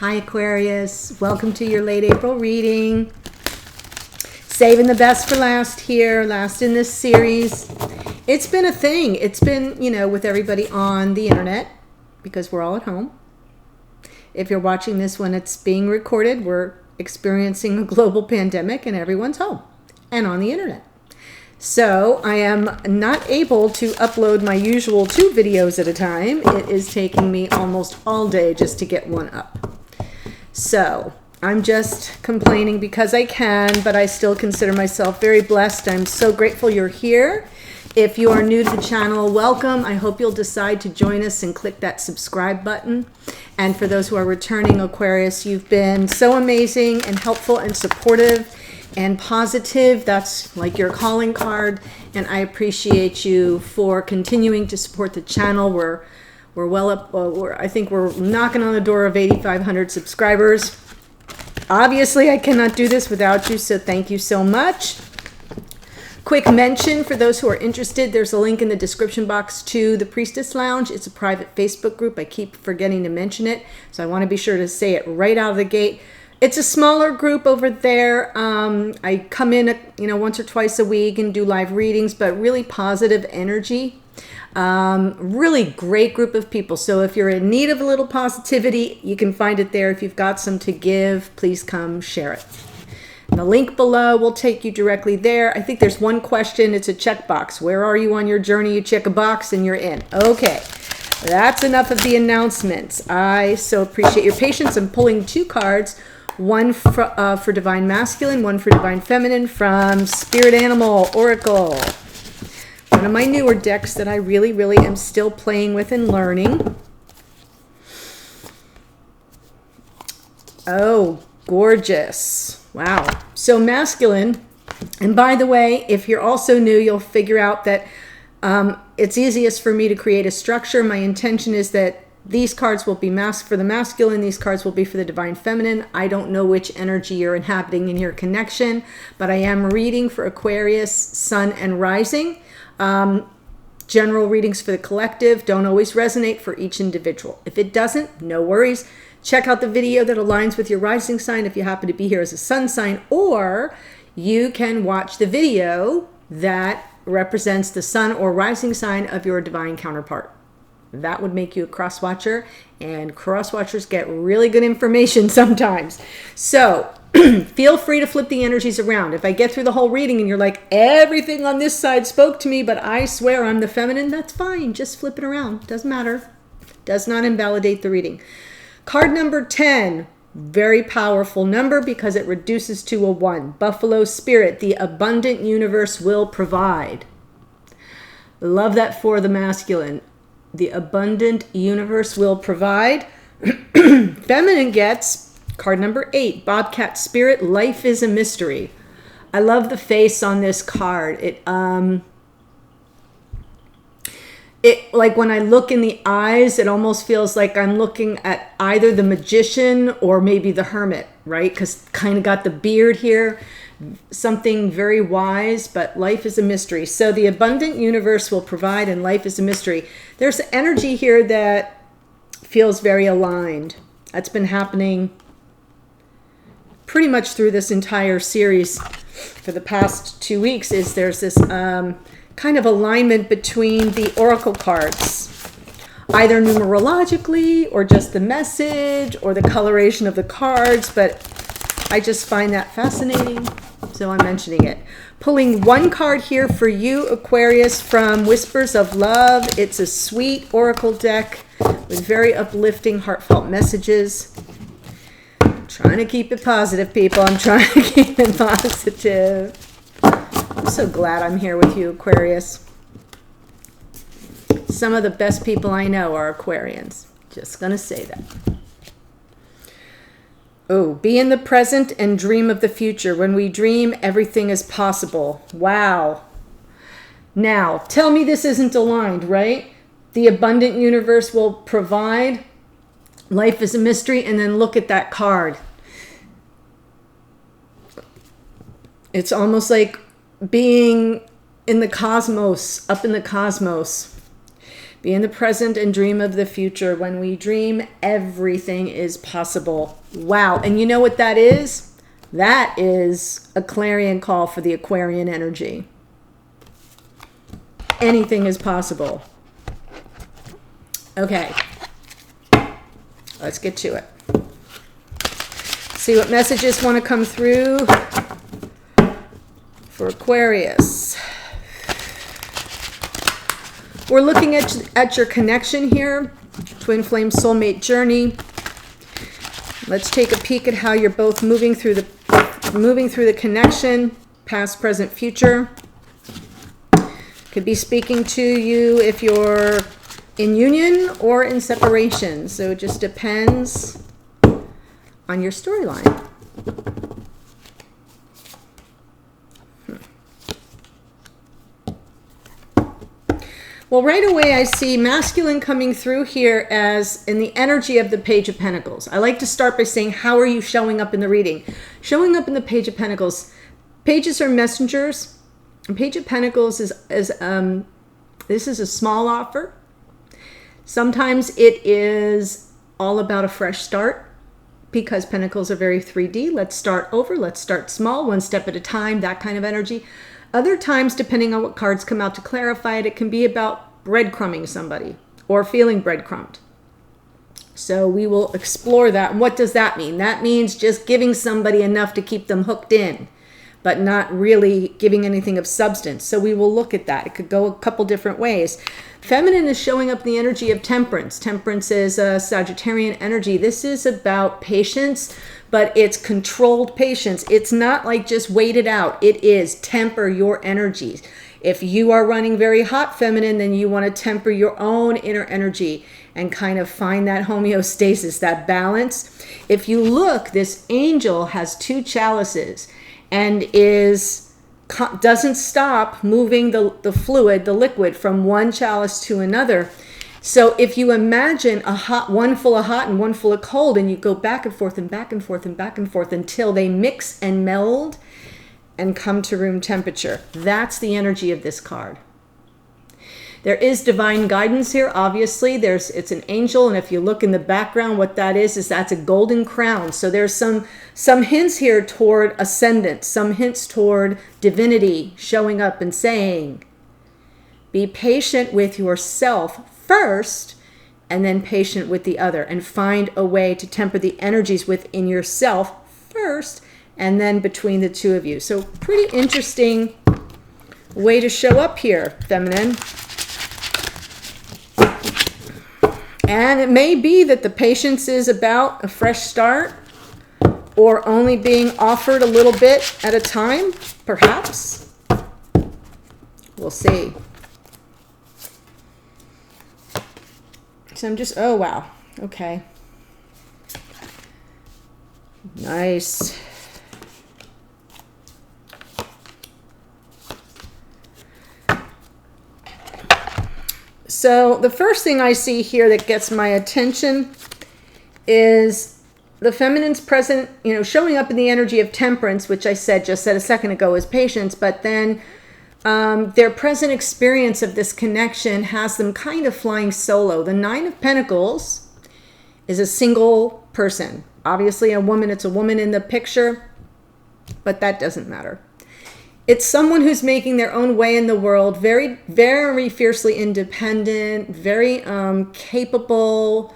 Hi Aquarius, welcome to your late April reading. Saving the best for last here, last in this series. It's been a thing. It's been, with everybody on the internet because we're all at home. If you're watching this when it's being recorded, we're experiencing a global pandemic and everyone's home and on the internet. So I am not able to upload my usual 2 videos at a time. It is taking me almost all day just to get one up. So I'm just complaining because I can, but I still consider myself very blessed. I'm so grateful you're here. If you are new to the channel, welcome. I hope you'll decide to join us and click that subscribe button. And for those who are returning, Aquarius, you've been so amazing and helpful and supportive and positive. That's like your calling card, and I appreciate you for continuing to support the channel. We're well up. I think we're knocking on the door of 8,500 subscribers. Obviously, I cannot do this without you, so thank you so much. Quick mention for those who are interested, there's a link in the description box to the Priestess Lounge. It's a private Facebook group. I keep forgetting to mention it, so I want to be sure to say it right out of the gate. It's a smaller group over there. I come in, once or twice a week and do live readings, but really positive energy. Really great group of people. So if you're in need of a little positivity, you can find it there. If you've got some to give, please come share it. And the link below will take you directly there. I think there's one question. It's a checkbox. Where are you on your journey? You check a box and you're in. Okay. That's enough of the announcements. I so appreciate your patience. I'm pulling 2 cards. One for Divine Masculine, one for Divine Feminine from Spirit Animal Oracle. One of my newer decks that I really am still playing with and learning. Oh, gorgeous. Wow. So masculine. And by the way, if you're also new, you'll figure out that it's easiest for me to create a structure. My intention is that these cards will be for the masculine. These cards will be for the divine feminine. I don't know which energy you're inhabiting in your connection, but I am reading for Aquarius, Sun, and Rising. General readings for the collective don't always resonate for each individual. If it doesn't, no worries. Check out the video that aligns with your rising sign if you happen to be here as a sun sign, or you can watch the video that represents the sun or rising sign of your divine counterpart. That would make you a cross watcher, and cross watchers get really good information sometimes. So feel free to flip the energies around. If I get through the whole reading and you're like, everything on this side spoke to me, but I swear I'm the feminine, that's fine. Just flip it around. Doesn't matter. Does not invalidate the reading. Card number 10, very powerful number because it reduces to a 1. Buffalo Spirit, the abundant universe will provide. Love that for the masculine. The abundant universe will provide. Feminine gets card number 8, Bobcat Spirit, life is a mystery. I love the face on this card. It like when I look in the eyes, it almost feels like I'm looking at either the magician or maybe the hermit, right? Because kind of got the beard here. Something very wise, but life is a mystery. So the abundant universe will provide, and life is a mystery. There's energy here that feels very aligned. That's been happening pretty much through this entire series for the past 2 weeks. There's this kind of alignment between the oracle cards, either numerologically or just the message or the coloration of the cards, but I just find that fascinating, so I'm mentioning it. Pulling 1 card here for you, Aquarius, from Whispers of Love. It's a sweet oracle deck with very uplifting, heartfelt messages. I'm trying to keep it positive, people. I'm trying to keep it positive. I'm so glad I'm here with you, Aquarius. Some of the best people I know are Aquarians. Just gonna say that. Oh, be in the present and dream of the future. When we dream, everything is possible. Wow. Now, tell me this isn't aligned, right? The abundant universe will provide. Life is a mystery. And then look at that card. It's almost like being in the cosmos, up in the cosmos. Be in the present and dream of the future. When we dream, everything is possible. Wow. And you know what that is? That is a clarion call for the Aquarian energy. Anything is possible. Okay. Let's get to it. See what messages want to come through for Aquarius. We're looking at your connection here, twin flame soulmate journey. Let's take a peek at how you're both moving through the connection, past, present, future. Could be speaking to you if you're in union or in separation. So it just depends on your storyline. Well, right away I see masculine coming through here as in the energy of the Page of Pentacles. I like to start by saying, how are you showing up in the reading? Showing up in the Page of Pentacles. Pages are messengers. And Page of Pentacles is this is a small offer. Sometimes it is all about a fresh start because Pentacles are very 3D. Let's start over. Let's start small, one step at a time, that kind of energy. Other times, depending on what cards come out to clarify it, it can be about breadcrumbing somebody or feeling breadcrumbed. So we will explore that. And what does that mean? That means just giving somebody enough to keep them hooked in, but not really giving anything of substance. So we will look at that. It could go a couple different ways. Feminine is showing up in the energy of temperance. Temperance is a Sagittarian energy. This is about patience, but it's controlled patience. It's not like just wait it out. It is temper your energies. If you are running very hot feminine, then you want to temper your own inner energy and kind of find that homeostasis, that balance. If you look, this angel has two chalices and doesn't stop moving the fluid, the liquid, from one chalice to another. So if you imagine one full of hot and one full of cold, and you go back and forth and back and forth and back and forth until they mix and meld and come to room temperature. That's the energy of this card. There is divine guidance here, obviously. It's an angel, and if you look in the background, what that is that's a golden crown. So there's some hints here toward ascendance, some hints toward divinity showing up and saying, be patient with yourself first, and then patient with the other, and find a way to temper the energies within yourself first, and then between the two of you. So pretty interesting way to show up here, feminine. And it may be that the patience is about a fresh start or only being offered a little bit at a time, perhaps. We'll see. So I'm just, oh, wow. Okay. Nice. So the first thing I see here that gets my attention is the feminine's present, showing up in the energy of temperance, which I just said a second ago is patience, but then their present experience of this connection has them kind of flying solo. The Nine of Pentacles is a single person. Obviously a woman, it's a woman in the picture, but that doesn't matter. It's someone who's making their own way in the world, very, very fiercely independent, very capable,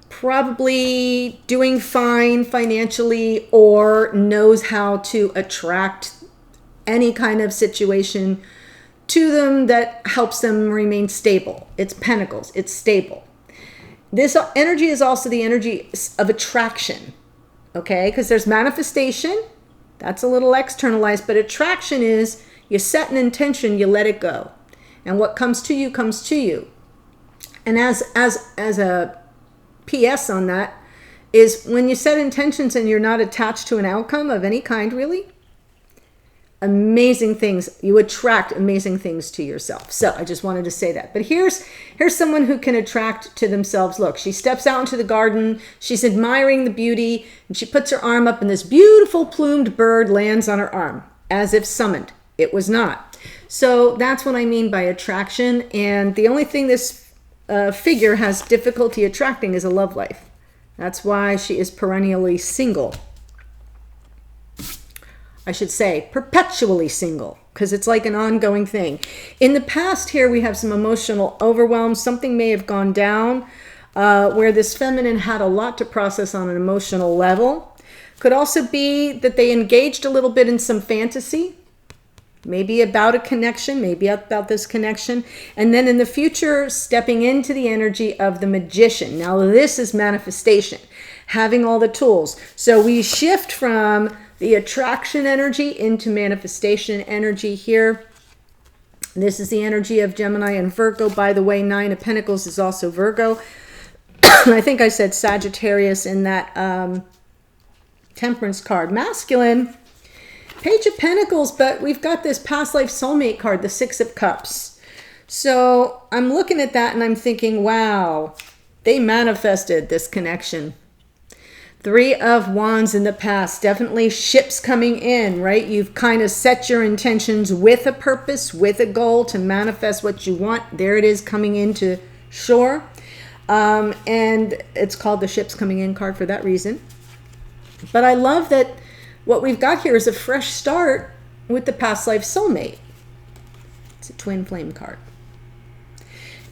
probably doing fine financially, or knows how to attract any kind of situation to them that helps them remain stable. It's Pentacles, it's stable. This energy is also the energy of attraction, okay? Because there's manifestation. That's a little externalized, but attraction is you set an intention, you let it go. And what comes to you comes to you. And as a PS on that is when you set intentions and you're not attached to an outcome of any kind, really, amazing things, you attract amazing things to yourself. So I just wanted to say that. But here's someone who can attract to themselves. Look, she steps out into the garden, she's admiring the beauty, and she puts her arm up and this beautiful plumed bird lands on her arm as if summoned. It was not. So that's what I mean by attraction. And the only thing this figure has difficulty attracting is a love life. That's why she is perennially single. I should say perpetually single, because it's like an ongoing thing. In the past here, we have some emotional overwhelm. Something may have gone down where this feminine had a lot to process on an emotional level. Could also be that they engaged a little bit in some fantasy, maybe about a connection, maybe about this connection. And then in the future, stepping into the energy of the magician. Now this is manifestation, having all the tools. So we shift from the attraction energy into manifestation energy here. This is the energy of Gemini and Virgo. By the way, 9 of Pentacles is also Virgo. I think I said Sagittarius in that Temperance card. Masculine, Page of Pentacles, but we've got this past life soulmate card, the 6 of Cups. So I'm looking at that and I'm thinking, wow, they manifested this connection. 3 of Wands in the past, definitely ships coming in, right? You've kind of set your intentions with a purpose, with a goal to manifest what you want. There it is coming into shore. And it's called the ships coming in card for that reason. But I love that what we've got here is a fresh start with the past life soulmate. It's a twin flame card.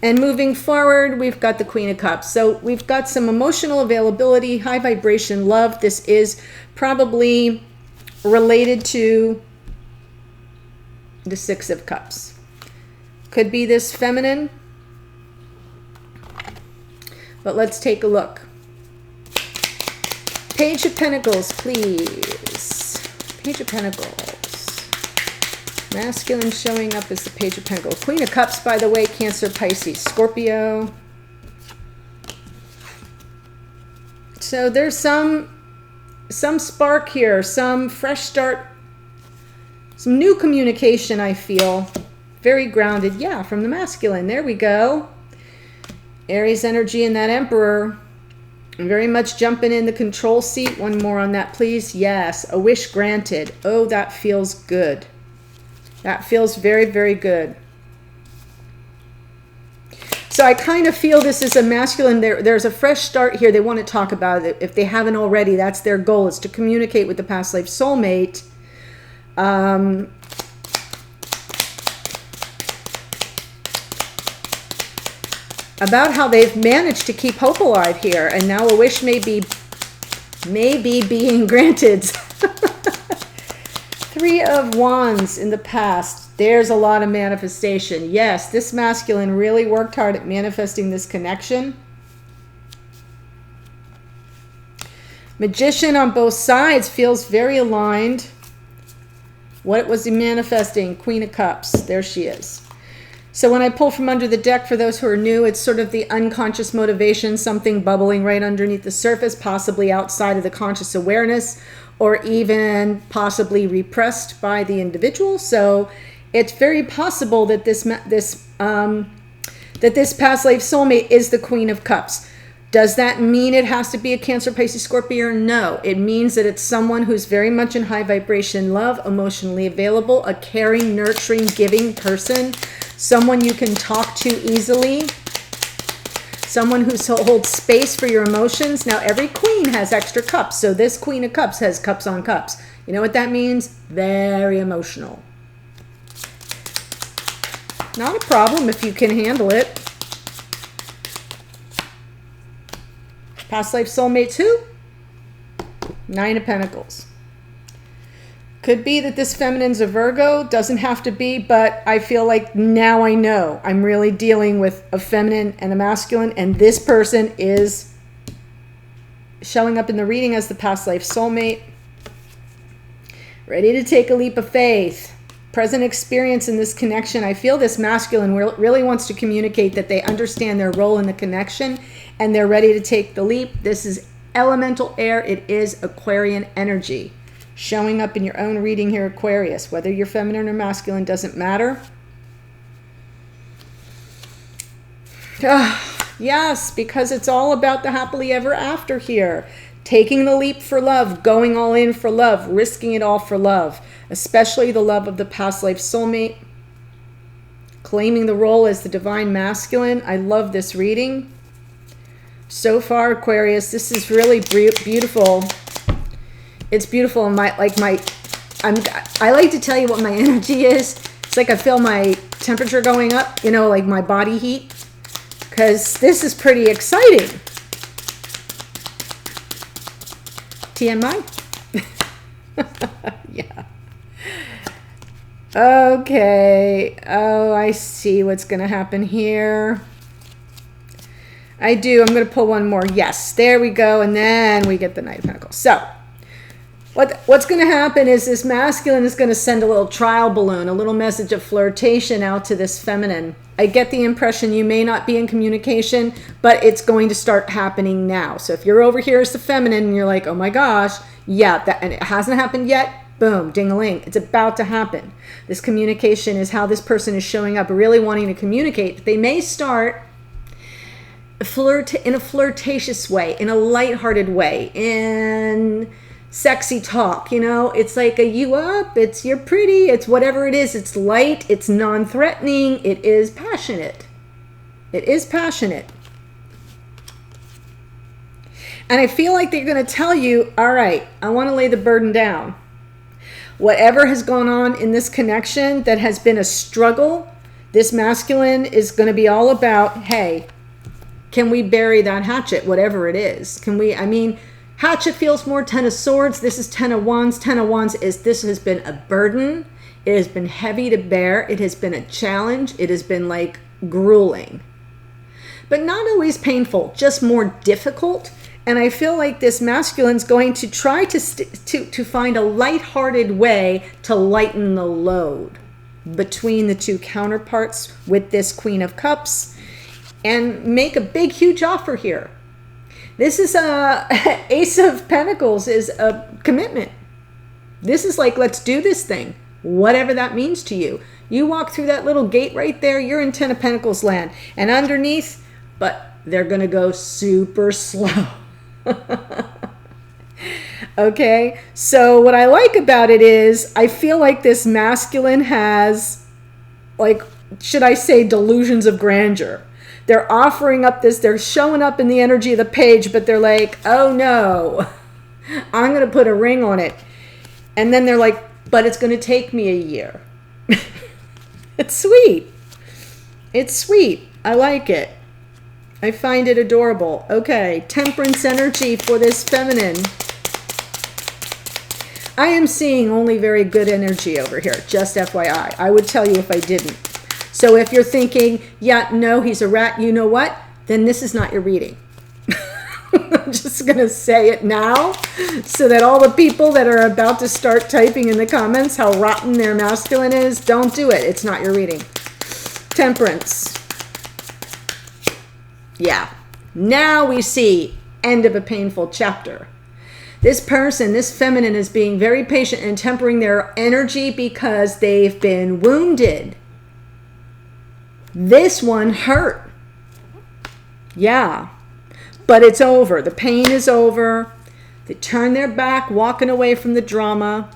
And moving forward, we've got the Queen of Cups. So we've got some emotional availability, high vibration love. This is probably related to the 6 of Cups. Could be this feminine. But let's take a look. Page of Pentacles, please. Page of Pentacles. Masculine showing up as the Page of Pentacles. Queen of Cups, by the way, Cancer, Pisces, Scorpio. So there's some spark here, some fresh start, some new communication, I feel. Very grounded. Yeah, from the masculine. There we go. Aries energy in that Emperor. Very much jumping in the control seat. One more on that, please. Yes, a wish granted. Oh, that feels good. That feels very, very good. So I kind of feel this is a masculine. There's a fresh start here. They want to talk about it. If they haven't already, that's their goal, is to communicate with the past life soulmate. About how they've managed to keep hope alive here. And now a wish may be being granted. 3 of Wands in the past. There's a lot of manifestation. Yes, this masculine really worked hard at manifesting this connection. Magician on both sides feels very aligned. What was he manifesting? Queen of Cups. There she is. So when I pull from under the deck, for those who are new, it's sort of the unconscious motivation, something bubbling right underneath the surface, possibly outside of the conscious awareness, or even possibly repressed by the individual. So it's very possible that this past life soulmate is the Queen of Cups. Does that mean it has to be a Cancer, Pisces, Scorpio? No. It means that it's someone who's very much in high vibration love, emotionally available, a caring, nurturing, giving person, someone you can talk to easily, someone who holds space for your emotions. Now, every queen has extra cups, so this Queen of Cups has cups on cups. You know what that means? Very emotional. Not a problem if you can handle it. Past life soulmates who? 9 of Pentacles. Could be that this feminine's a Virgo. Doesn't have to be, but I feel like now I know. I'm really dealing with a feminine and a masculine, and this person is showing up in the reading as the past life soulmate. Ready to take a leap of faith. Present experience in this connection. I feel this masculine really wants to communicate that they understand their role in the connection and they're ready to take the leap. This is elemental air. It is Aquarian energy. Showing up in your own reading here, Aquarius. Whether you're feminine or masculine doesn't matter. Yes, because it's all about the happily ever after here. Taking the leap for love, going all in for love, risking it all for love, especially the love of the past life soulmate. claiming the role as the divine masculine. I love this reading. So far, Aquarius, this is really beautiful. It's beautiful. I like to tell you what my energy is. It's like I feel my temperature going up, you know, like my body heat, because this is pretty exciting. TMI? Yeah. Okay. Oh, I see what's going to happen here. I do. I'm going to pull one more. Yes, there we go. And then we get the Knight of Pentacles. So what's going to happen is this masculine is going to send a little trial balloon, a little message of flirtation out to this feminine. I get the impression you may not be in communication, but it's going to start happening now. So if you're over here as the feminine and you're like, oh my gosh, yeah, and it hasn't happened yet, boom, ding-a-ling, it's about to happen. This communication is how this person is showing up, really wanting to communicate. They may start in a flirtatious way, in a lighthearted way, in sexy talk, you know, it's like a you up, it's you're pretty, it's whatever it is, it's light, it's non-threatening, it is passionate. It is passionate. And I feel like they're going to tell you, all right, I want to lay the burden down. Whatever has gone on in this connection that has been a struggle, this masculine is going to be all about, hey, can we bury that hatchet, whatever it is? Can we, I mean, hatchet feels more 10 of swords. This is 10 of wands. 10 of wands is this has been a burden. It has been heavy to bear. It has been a challenge. It has been like grueling, but not always painful, just more difficult. And I feel like this masculine's going to try to find a lighthearted way to lighten the load between the two counterparts with this Queen of Cups and make a big, huge offer here. This is a Ace of Pentacles is a commitment. This is like, let's do this thing, whatever that means to you. You walk through that little gate right there, you're in 10 of Pentacles land. And underneath, but they're going to go super slow. Okay, so what I like about it is I feel like this masculine has, like, should I say, delusions of grandeur. They're offering up this, they're showing up in the energy of the page, but they're like, oh no, I'm going to put a ring on it. And then they're like, but it's going to take me a year. It's sweet. It's sweet. I like it. I find it adorable. Okay, Temperance energy for this feminine. I am seeing only very good energy over here, just FYI. I would tell you if I didn't. So if you're thinking, yeah, no, he's a rat, you know what? Then this is not your reading. I'm just going to say it now so that all the people that are about to start typing in the comments how rotten their masculine is, don't do it. It's not your reading. Temperance. Yeah. Now we see end of a painful chapter. This person, this feminine, is being very patient and tempering their energy because they've been wounded. This one hurt. Yeah. But it's over. The pain is over. They turn their back, walking away from the drama.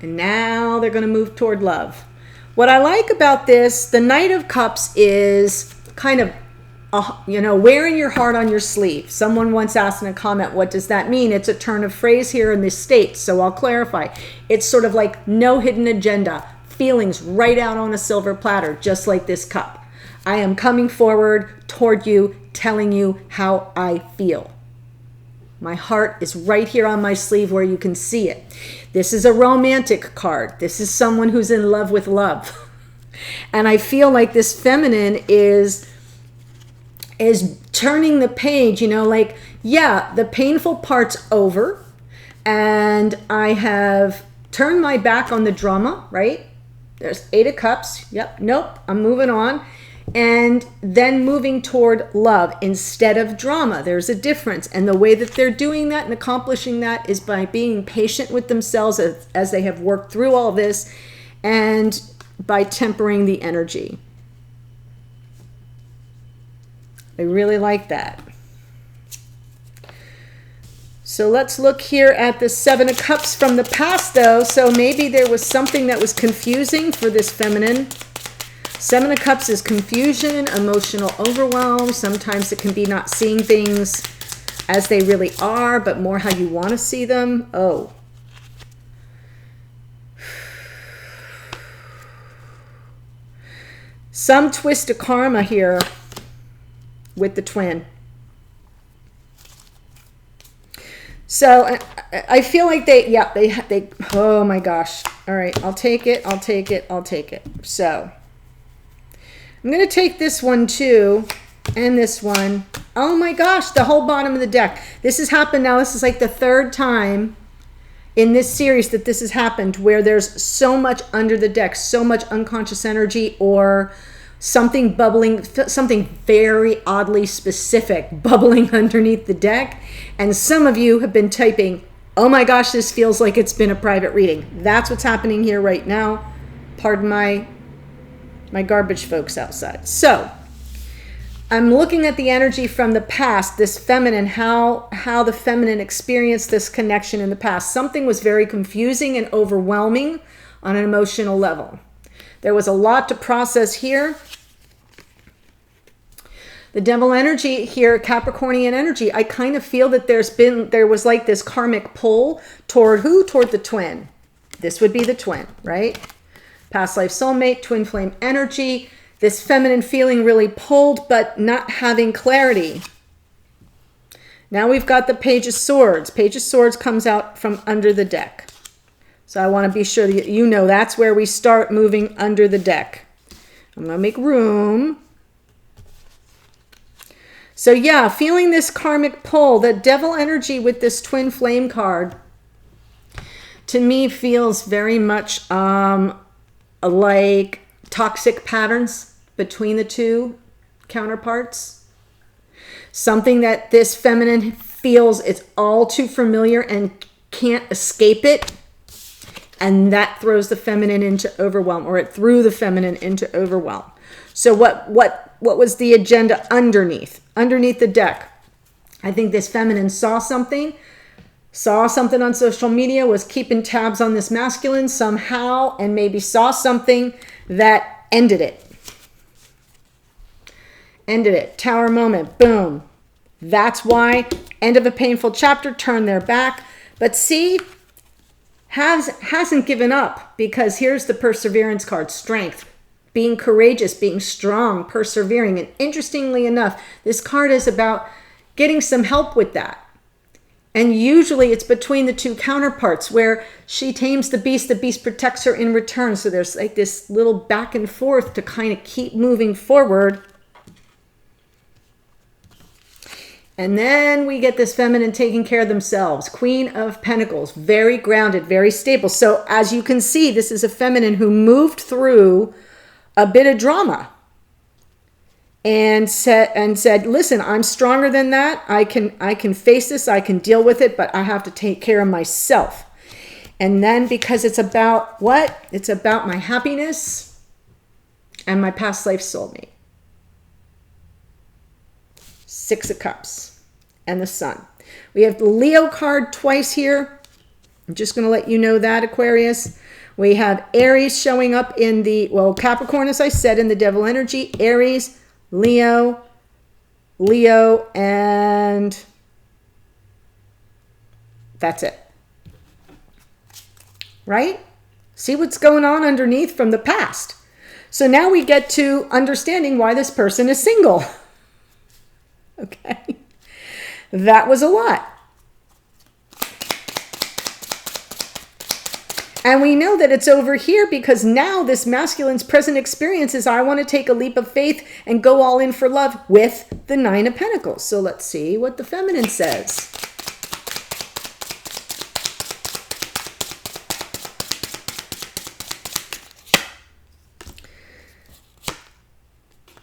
And now they're going to move toward love. What I like about this, the Knight of Cups is kind of, you know, wearing your heart on your sleeve. Someone once asked in a comment, what does that mean? It's a turn of phrase here in the States, so I'll clarify. It's sort of like no hidden agenda. Feelings right out on a silver platter, just like this cup. I am coming forward toward you, telling you how I feel. My heart is right here on my sleeve where you can see it. This is a romantic card. This is someone who's in love with love. And I feel like this feminine is turning the page, you know, like, yeah, the painful part's over. And I have turned my back on the drama, right? There's 8 of Cups. Yep. Nope. I'm moving on. And then moving toward love instead of drama. There's a difference. And the way that they're doing that and accomplishing that is by being patient with themselves as they have worked through all this and by tempering the energy. I really like that. So let's look here at the Seven of Cups from the past, though. So maybe there was something that was confusing for this feminine. Seven of Cups is confusion, emotional overwhelm. Sometimes it can be not seeing things as they really are, but more how you want to see them. Oh. Some twist of karma here with the twin. So I feel like they, oh my gosh. All right, I'll take it, I'll take it, I'll take it. So I'm going to take this one too, and this one. Oh my gosh, the whole bottom of the deck. This has happened now. This is like the third time in this series that this has happened, where there's so much under the deck, so much unconscious energy, or something bubbling, something very oddly specific bubbling underneath the deck. And some of you have been typing, oh my gosh, this feels like it's been a private reading. That's what's happening here right now. Pardon my garbage folks outside. So I'm looking at the energy from the past, this feminine, how the feminine experienced this connection in the past. Something was very confusing and overwhelming on an emotional level. There was a lot to process here. The devil energy here, Capricornian energy, I kind of feel that there was like this karmic pull toward who? Toward the twin. This would be the twin, right? Past life soulmate, twin flame energy. This feminine feeling really pulled, but not having clarity. Now we've got the Page of Swords. Page of Swords comes out from under the deck. So I want to be sure that you know that's where we start moving under the deck. I'm going to make room. So yeah, feeling this karmic pull, the devil energy with this twin flame card, to me feels very much like toxic patterns between the two counterparts. Something that this feminine feels it's all too familiar and can't escape it. And that throws the feminine into overwhelm, or it threw the feminine into overwhelm. So what was the agenda underneath the deck? I think this feminine saw something on social media, was keeping tabs on this masculine somehow, and maybe saw something that ended it. Tower moment, boom. That's why, end of a painful chapter, turn their back. But see, hasn't given up, because here's the perseverance card, strength, being courageous, being strong, persevering. And interestingly enough, this card is about getting some help with that. And usually it's between the two counterparts, where she tames the beast protects her in return. So there's like this little back and forth to kind of keep moving forward. And then we get this feminine taking care of themselves. Queen of Pentacles, very grounded, very stable. So as you can see, this is a feminine who moved through a bit of drama and said, listen, I'm stronger than that. I can face this. I can deal with it, but I have to take care of myself. And then because it's about what? It's about my happiness and my past life soulmate. Six of Cups and the Sun. We have the Leo card twice here. I'm just going to let you know that, Aquarius. We have Aries showing up in the, well, Capricorn, as I said, in the devil energy. Aries, Leo, and that's it. Right? See what's going on underneath from the past. So now we get to understanding why this person is single. Okay, that was a lot. And we know that it's over here because now this masculine's present experience is, I want to take a leap of faith and go all in for love with the Nine of Pentacles. So let's see what the feminine says.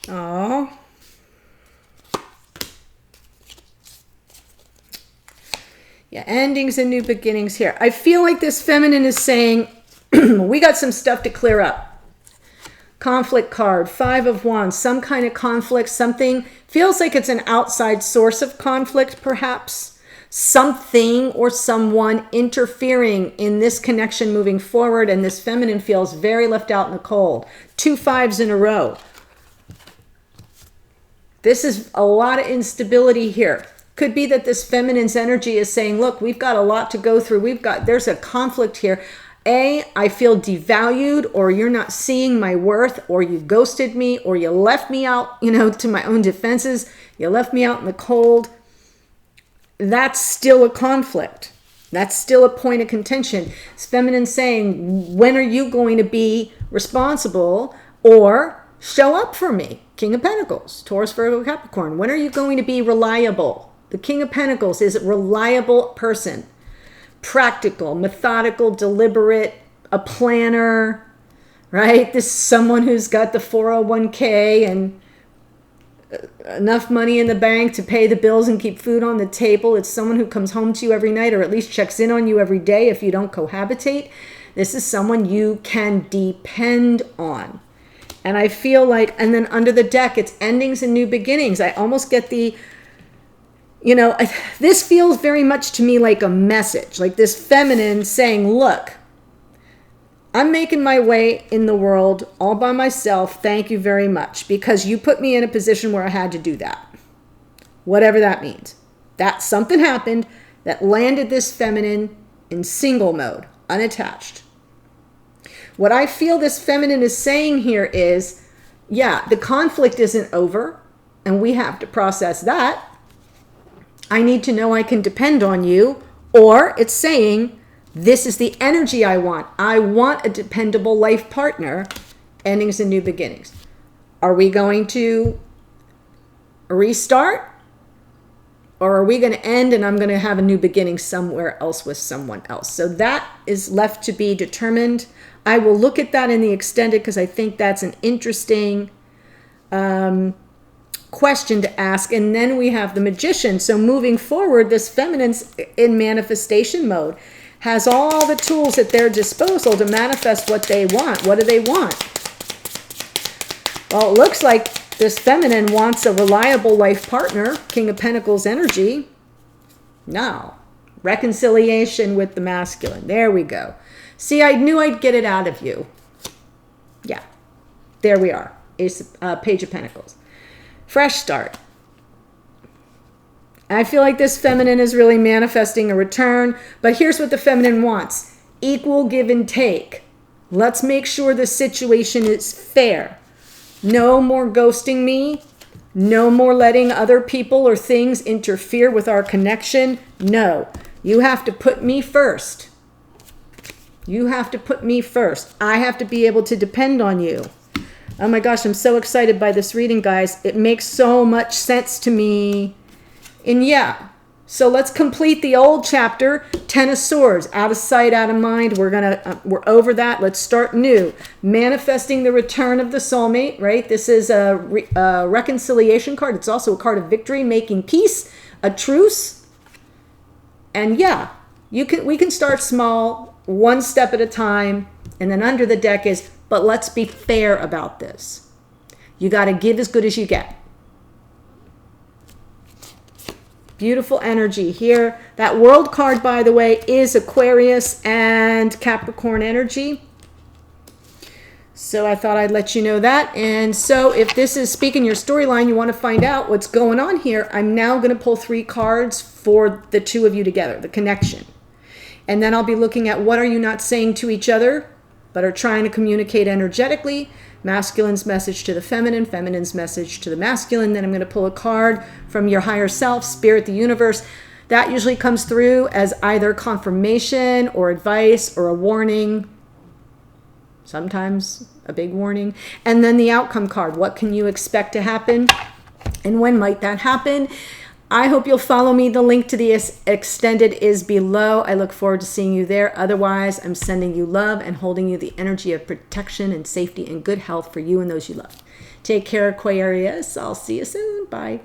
Oh. Yeah, endings and new beginnings here. I feel like this feminine is saying, we got some stuff to clear up. Conflict card, Five of Wands, some kind of conflict, something feels like it's an outside source of conflict, perhaps. something or someone interfering in this connection moving forward, and this feminine feels very left out in the cold. 2 5s in a row. This is a lot of instability here. Could be that this feminine's energy is saying, look, we've got a lot to go through. There's a conflict here. I feel devalued, or you're not seeing my worth, or you ghosted me, or you left me out, to my own defenses. You left me out in the cold. That's still a conflict. That's still a point of contention. It's feminine saying, when are you going to be responsible or show up for me? King of Pentacles, Taurus, Virgo, Capricorn. When are you going to be reliable? The King of Pentacles is a reliable person. Practical, methodical, deliberate, a planner, right? This is someone who's got the 401k and enough money in the bank to pay the bills and keep food on the table. It's someone who comes home to you every night, or at least checks in on you every day if you don't cohabitate. This is someone you can depend on. And I feel like, and then under the deck, it's endings and new beginnings. I almost get the, this feels very much to me like a message, like this feminine saying, look, I'm making my way in the world all by myself. Thank you very much, because you put me in a position where I had to do that. Whatever that means. That something happened that landed this feminine in single mode, unattached. What I feel this feminine is saying here is, yeah, the conflict isn't over, and we have to process that. I need to know I can depend on you. Or it's saying, this is the energy I want. I want a dependable life partner. Endings and new beginnings. Are we going to restart? Or are we going to end and I'm going to have a new beginning somewhere else with someone else? So that is left to be determined. I will look at that in the extended, because I think that's an interesting question to ask. And then we have the Magician. So moving forward, this feminine's in manifestation mode, has all the tools at their disposal to manifest what they want. What do they want? Well, it looks like this feminine wants a reliable life partner. King of Pentacles energy. No. Reconciliation with the masculine. There we go. See, I knew I'd get it out of you. Yeah. There we are. Page of Pentacles. Fresh start. I feel like this feminine is really manifesting a return. But here's what the feminine wants. Equal give and take. Let's make sure the situation is fair. No more ghosting me. No more letting other people or things interfere with our connection. No. You have to put me first. You have to put me first. I have to be able to depend on you. Oh my gosh, I'm so excited by this reading, guys. It makes so much sense to me. And yeah, so let's complete the old chapter, 10 of Swords, out of sight, out of mind. We're over that. Let's start new. Manifesting the return of the soulmate, right? This is a reconciliation card. It's also a card of victory, making peace, a truce. And yeah, we can start small, one step at a time. And then under the deck is, but let's be fair about this. You got to give as good as you get. Beautiful energy here. That World card, by the way, is Aquarius and Capricorn energy. So I thought I'd let you know that. And so if this is speaking your storyline, you want to find out what's going on here, I'm now going to pull 3 cards for the two of you together, the connection. And then I'll be looking at what are you not saying to each other, but are trying to communicate energetically. Masculine's message to the feminine, feminine's message to the masculine. Then I'm going to pull a card from your higher self, spirit, the universe. That usually comes through as either confirmation or advice or a warning. Sometimes a big warning. And then the outcome card. What can you expect to happen? And when might that happen? I hope you'll follow me. The link to the extended is below. I look forward to seeing you there. Otherwise, I'm sending you love and holding you the energy of protection and safety and good health for you and those you love. Take care, Aquarius. I'll see you soon. Bye.